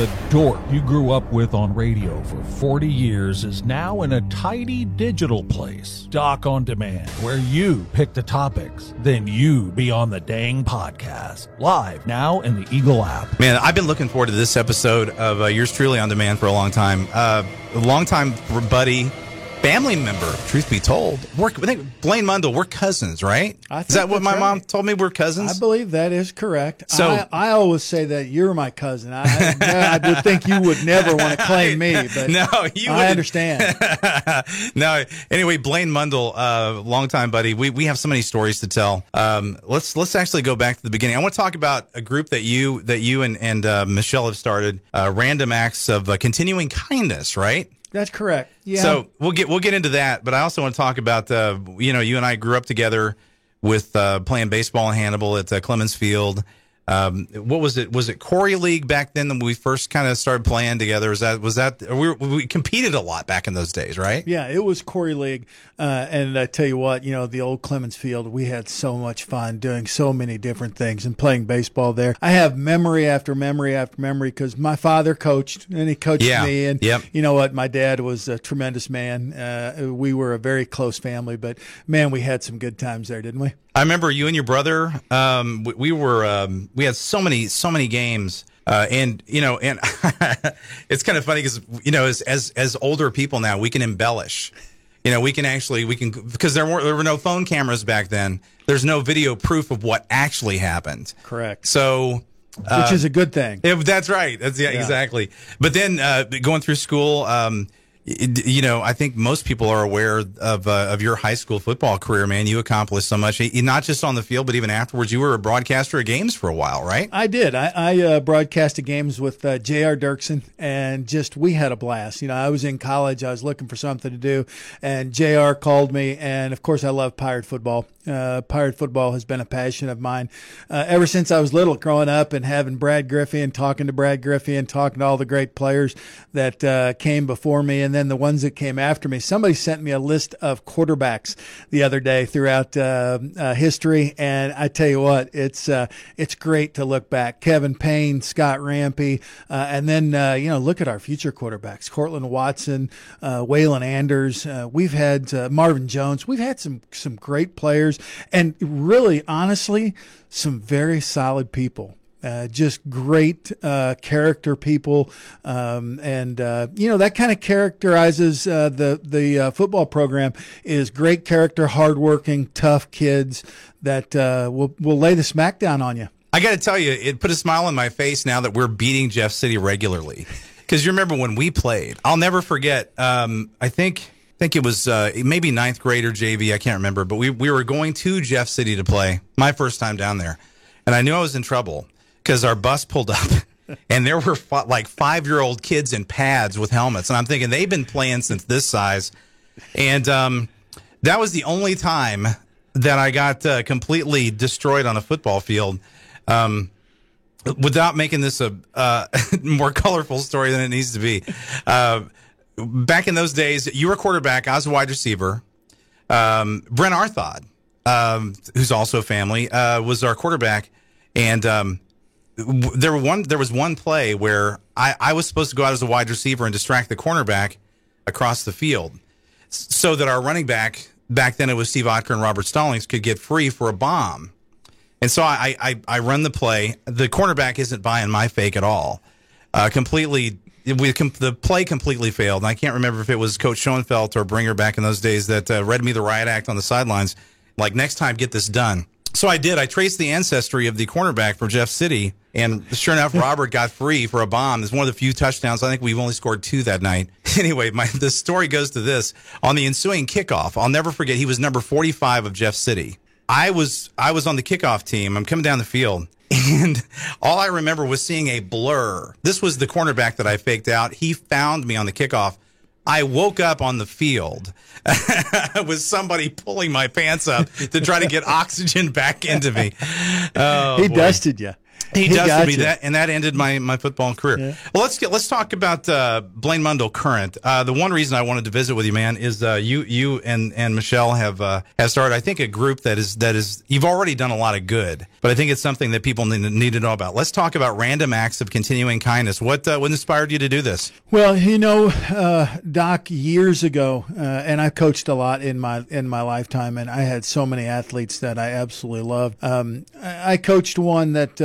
The dork you grew up with on radio for 40 years is now in a tidy digital place. Doc on Demand, where you pick the topics, then you be on the dang podcast. Live now in the Eagle app. Man, I've been looking forward to this episode of Yours Truly on Demand for a long time. A long-time buddy, family member, truth be told. I think Blaine Mundell, we're cousins, right? Is that what my mom told me? We're cousins? I believe that is correct. So I always say that you're my cousin. I would think you would never want to claim me, but no, I understand. No, anyway, Blaine Mundell, longtime buddy. We have so many stories to tell. Let's actually go back to the beginning. I want to talk about a group that you and Michelle have started, Random Acts of Continuing Kindness, right? That's correct. Yeah. So we'll get into that, but I also want to talk about you and I grew up together with playing baseball in Hannibal at Clemens Field. What was it? Was it Corey League back then when we first kind of started playing together? Was that we competed a lot back in those days, right? Yeah, it was Corey League. And I tell you what, the old Clemens Field, we had so much fun doing so many different things and playing baseball there. I have memory after memory after memory because my father coached and he coached me. And you know what? My dad was a tremendous man. We were a very close family, but man, we had some good times there, didn't we? I remember you and your brother. We had so many games, and it's kind of funny because as older people now, we can embellish. We can because there were no phone cameras back then. There's no video proof of what actually happened. Correct. So. Which is a good thing. That's right. Exactly. But then going through school. I think most people are aware of your high school football career, man. You accomplished so much, not just on the field, but even afterwards. You were a broadcaster of games for a while, right? I did. I broadcasted games with J.R. Dirksen, and we had a blast. I was in college. I was looking for something to do, and J.R. called me, and, of course, I love Pirate football. Pirate football has been a passion of mine ever since I was little, growing up and having Brad Griffey and talking to Brad Griffey and talking to all the great players that came before me and then the ones that came after me. Somebody sent me a list of quarterbacks the other day throughout history, and I tell you what, it's great to look back. Kevin Payne, Scott Rampy, and then look at our future quarterbacks: Cortland Watson, Waylon Anders. We've had Marvin Jones. We've had some great players. And really, honestly, some very solid people. Just great character people, that kind of characterizes the football program is great character, hardworking, tough kids that will lay the smackdown on you. I got to tell you, it put a smile on my face now that we're beating Jeff City regularly. Because you remember when we played, I'll never forget. I think it was maybe ninth grade or JV. I can't remember. But we were going to Jeff City to play my first time down there. And I knew I was in trouble because our bus pulled up and there were like 5-year-old kids in pads with helmets. And I'm thinking they've been playing since this size. And that was the only time that I got completely destroyed on a football field. Without making this a more colorful story than it needs to be. Back in those days, you were quarterback. I was a wide receiver. Brent Arthod, who's also family, was our quarterback. And there was one play where I was supposed to go out as a wide receiver and distract the cornerback across the field so that our running back then it was Steve Otker and Robert Stallings, could get free for a bomb. And so I run the play. The cornerback isn't buying my fake at all. The play completely failed. And I can't remember if it was Coach Schoenfeld or Bringer back in those days that read me the riot act on the sidelines. Like, next time, get this done. So I did. I traced the ancestry of the cornerback for Jeff City. And sure enough, Robert got free for a bomb. It's one of the few touchdowns. I think we've only scored 2 that night. Anyway, the story goes to this. On the ensuing kickoff, I'll never forget, he was number 45 of Jeff City. I was on the kickoff team. I'm coming down the field, and all I remember was seeing a blur. This was the cornerback that I faked out. He found me on the kickoff. I woke up on the field with somebody pulling my pants up to try to get oxygen back into me. Oh, he dusted you. He does got to me you. that, and that ended my football career. Yeah. Well, let's talk about Blaine Mundell current. The one reason I wanted to visit with you, man, is you and Michelle have started, I think, a group that is you've already done a lot of good, but I think it's something that people need to know about. Let's talk about Random Acts of Continuing Kindness. What inspired you to do this? Well, Doc, years ago, and I coached a lot in my lifetime, and I had so many athletes that I absolutely loved. I coached one that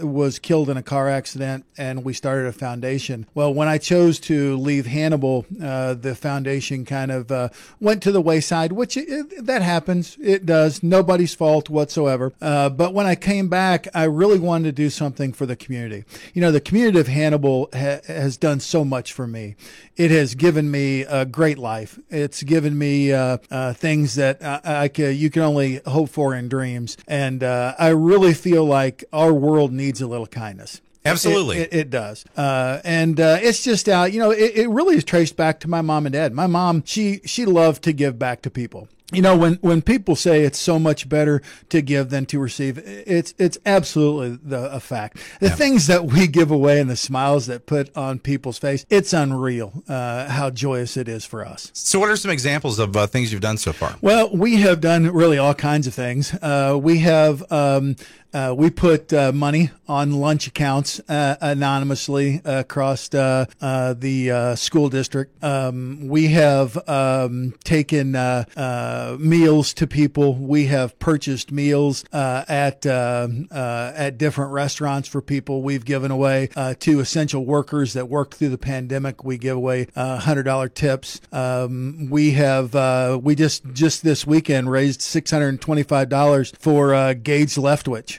was killed in a car accident, and we started a foundation. Well, when I chose to leave Hannibal, the foundation kind of went to the wayside, which that happens. It does. Nobody's fault whatsoever. But when I came back, I really wanted to do something for the community. The community of Hannibal has done so much for me. It has given me a great life. It's given me things that you can only hope for in dreams. And I really feel like our world needs a little kindness. Absolutely. It does. And it's just out, it really is traced back to my mom and dad. My mom, she loved to give back to people. When people say it's so much better to give than to receive, it's absolutely a fact. The things that we give away and the smiles that put on people's face, it's unreal how joyous it is for us. So what are some examples of things you've done so far? Well, we have done really all kinds of things. We have we put money on lunch accounts anonymously across the school district. We have taken meals to people. We have purchased meals at different restaurants for people. We've given away to essential workers that worked through the pandemic. We give away $100 tips. We have we just this weekend raised $625 for Gage Leftwich.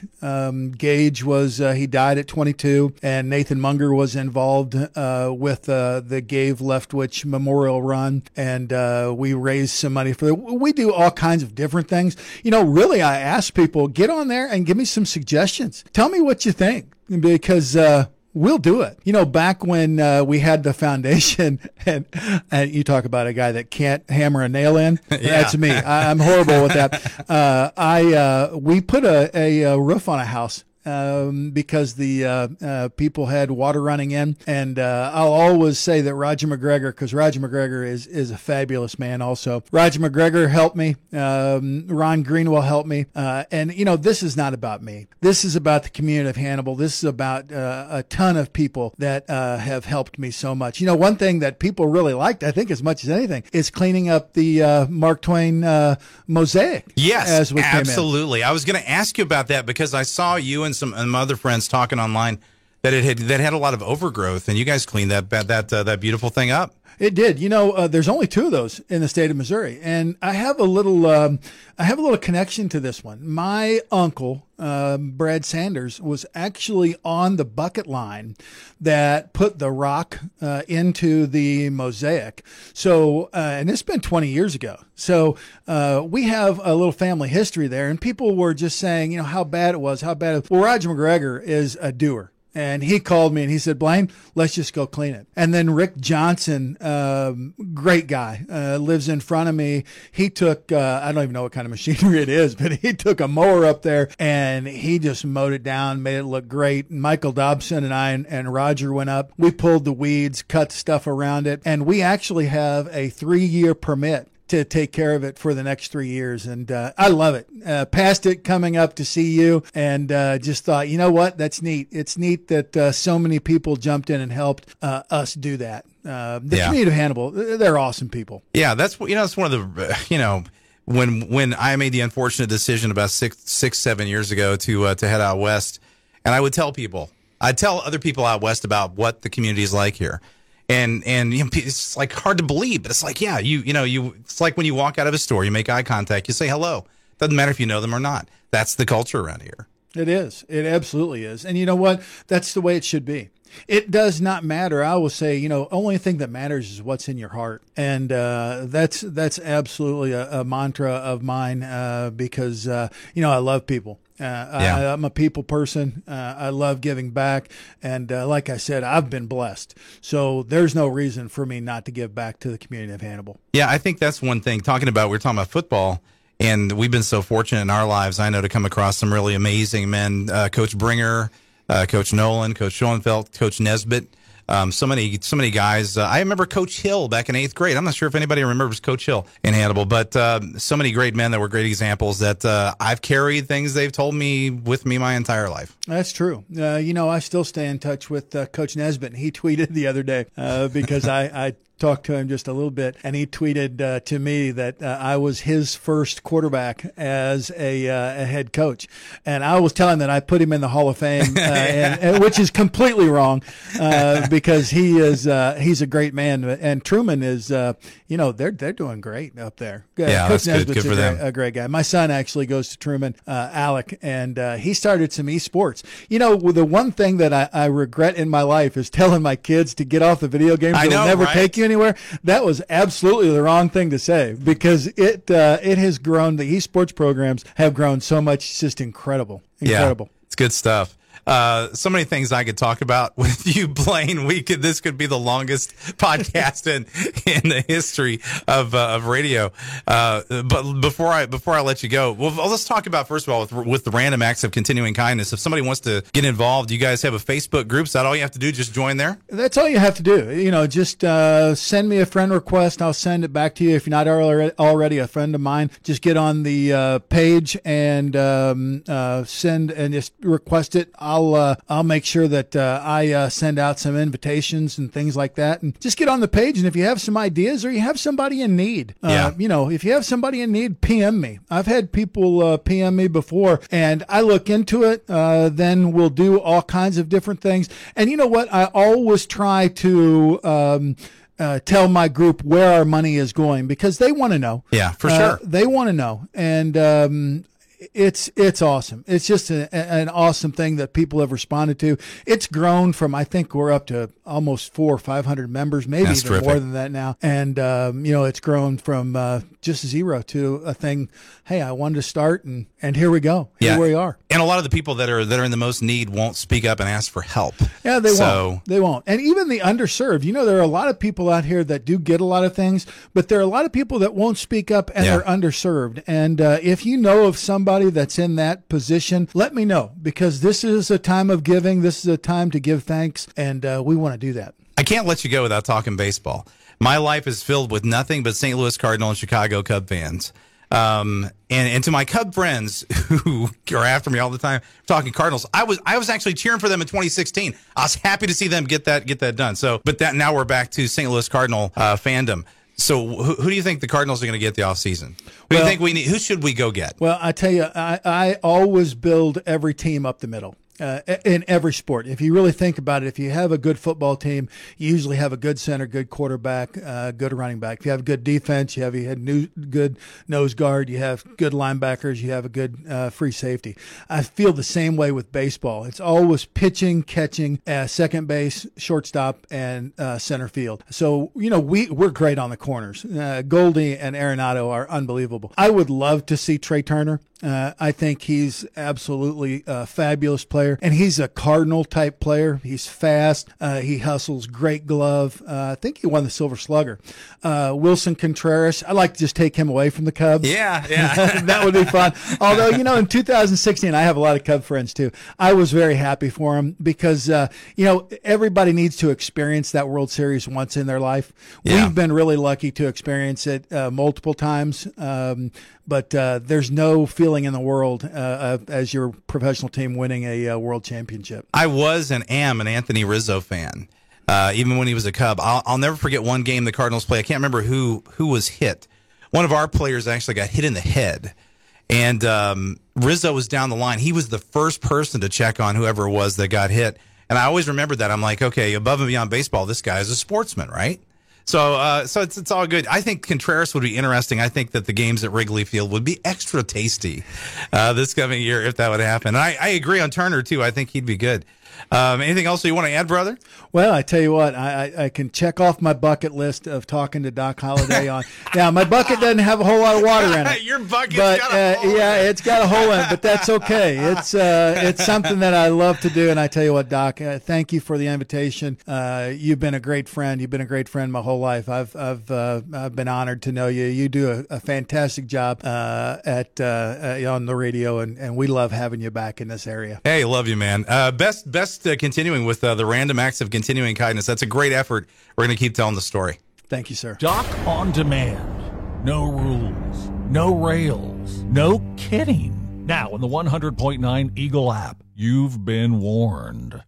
Gage was he died at 22, and Nathan Munger was involved with the Gage Leftwich Memorial Run, and we raised some money for we do all kinds of different things. Really, I ask people, get on there and give me some suggestions. Tell me what you think, because we'll do it. Back when we had the foundation, and you talk about a guy that can't hammer a nail in. Yeah. That's me. I'm horrible with that. We put a roof on a house. Because the people had water running in, and I'll always say that Roger McGregor, because Roger McGregor is a fabulous man. Also, Roger McGregor helped me. Ron Greenwell helped me, and this is not about me. This is about the community of Hannibal. This is about a ton of people that have helped me so much. One thing that people really liked, I think, as much as anything, is cleaning up the Mark Twain mosaic. Yes, as we absolutely. I was going to ask you about that because I saw you and some other friends talking online that it had a lot of overgrowth, and you guys cleaned that beautiful thing up. It did. There's only 2 of those in the state of Missouri, and I have a little connection to this one. My uncle, Brad Sanders, was actually on the bucket line that put the rock into the mosaic. So, and it's been 20 years ago. So we have a little family history there, and people were just saying, how bad it was, Well, Roger McGregor is a doer. And he called me and he said, Blaine, let's just go clean it. And then Rick Johnson, great guy, lives in front of me. He took, I don't even know what kind of machinery it is, but he took a mower up there and he just mowed it down, made it look great. Michael Dobson and I and Roger went up. We pulled the weeds, cut stuff around it. And we actually have a 3-year permit to take care of it for the next 3 years. And I love it. Passed it coming up to see you, and just thought, you know what? That's neat. It's neat that so many people jumped in and helped us do that. The community of Hannibal, they're awesome people. Yeah, that's one of the, when I made the unfortunate decision about 6-7 years ago to head out west, and I'd tell other people out west about what the community is like here. And it's like hard to believe, but it's like, yeah, it's like when you walk out of a store, you make eye contact, you say hello. Doesn't matter if you know them or not. That's the culture around here. It is. It absolutely is. And you know what? That's the way it should be. It does not matter. I will say, only thing that matters is what's in your heart. And that's absolutely a mantra of mine because, I love people. I'm a people person. I love giving back. And like I said, I've been blessed. So there's no reason for me not to give back to the community of Hannibal. Yeah, I think that's one thing. We're talking about football, and we've been so fortunate in our lives, I know, to come across some really amazing men. Coach Bringer, Coach Nolan, Coach Schoenfeld, Coach Nesbitt. So many guys. I remember Coach Hill back in 8th grade. I'm not sure if anybody remembers Coach Hill in Hannibal, but so many great men that were great examples that I've carried things they've told me with me my entire life. That's true. I still stay in touch with Coach Nesbitt. He tweeted the other day because I talked to him just a little bit, and he tweeted to me that I was his first quarterback as a head coach, and I was telling him that I put him in the Hall of Fame, which is completely wrong because he's a great man, and Truman is they're doing great up there. Yeah, Coach that's Nesbitt's good for them. A great guy. My son actually goes to Truman, Alec, and he started some esports. The one thing that I regret in my life is telling my kids to get off the video games. They'll never take you anywhere. That was absolutely the wrong thing to say because it has grown. The esports programs have grown so much. It's just incredible. Yeah, it's good stuff. So many things I could talk about with you, Blaine. This could be the longest podcast in the history of radio. But before I let you go, well, let's talk about first of all with the random acts of continuing kindness. If somebody wants to get involved, you guys have a Facebook group. Is that all you have to do? Just join there. That's all you have to do. Just send me a friend request. I'll send it back to you. If you're not already a friend of mine, just get on the page and send and just request it. I'll make sure that I send out some invitations and things like that, and just get on the page. And if you have some ideas or you have somebody in need, if you have somebody in need, PM me. I've had people PM me before, and I look into it. Then we'll do all kinds of different things. And you know what? I always try to tell my group where our money is going because they want to know. Yeah, for sure. They want to know, and it's awesome. It's just an awesome thing that people have responded to. It's grown from, I think we're up to almost 400 or 500 members, maybe That's even terrific. more than that now. And, it's grown from just 0 to a thing. Hey, I wanted to start, and here we go. Here we are. And a lot of the people that are in the most need won't speak up and ask for help. Yeah, they won't. They won't. And even the underserved. There are a lot of people out here that do get a lot of things, but there are a lot of people that won't speak up, and they're underserved. And if you know of somebody that's in that position, let me know, because this is a time of giving. This is a time to give thanks, and we want to do that. I can't let you go without talking baseball. My life is filled with nothing but St. Louis Cardinal and Chicago Cub fans. And to my Cub friends who are after me all the time talking Cardinals, I was actually cheering for them in 2016. I was happy to see them get that done. So, but now we're back to St. Louis Cardinal fandom. So who do you think the Cardinals are going to get the offseason? Who do you think we need? Who should we go get? Well, I tell you, I always build every team up the middle. In every sport. If you really think about it, if you have a good football team, you usually have a good center, good quarterback, good running back. If you have good defense, you have good nose guard, you have good linebackers, you have a good free safety. I feel the same way with baseball. It's always pitching, catching, second base, shortstop, and center field. So, we're great on the corners. Goldie and Arenado are unbelievable. I would love to see Trey Turner. I think he's absolutely a fabulous player, and he's a Cardinal type player. He's fast. He hustles. Great glove. I think he won the Silver Slugger. Wilson Contreras. I'd like to just take him away from the Cubs. Yeah. That would be fun. Although, in 2016, I have a lot of Cub friends too. I was very happy for him because, everybody needs to experience that World Series once in their life. Yeah. We've been really lucky to experience it multiple times. But there's no feeling in the world as your professional team winning a world championship. I was and am an Anthony Rizzo fan, even when he was a Cub. I'll never forget one game the Cardinals played. I can't remember who was hit. One of our players actually got hit in the head, and Rizzo was down the line. He was the first person to check on whoever it was that got hit. And I always remembered that. I'm like, okay, above and beyond baseball, this guy is a sportsman, right? So it's all good. I think Contreras would be interesting. I think that the games at Wrigley Field would be extra tasty this coming year if that would happen. And I agree on Turner, too. I think he'd be good. Anything else you want to add, brother? Well, I tell you what, I can check off my bucket list of talking to Doc Holliday on. Now, my bucket doesn't have a whole lot of water in it. Your bucket's but, got a hole. Yeah, it's got a hole in it, but that's okay. It's something that I love to do. And I tell you what, Doc, thank you for the invitation. You've been a great friend. You've been a great friend my whole life. I've been honored to know you. You do a fantastic job on the radio, and we love having you back in this area. Hey, love you, man. Best continuing with the random acts of continuing kindness. That's a great effort. We're going to keep telling the story. Thank you, sir. Doc on Demand. No rules, no rails, no kidding. Now in the 100.9 Eagle app, you've been warned.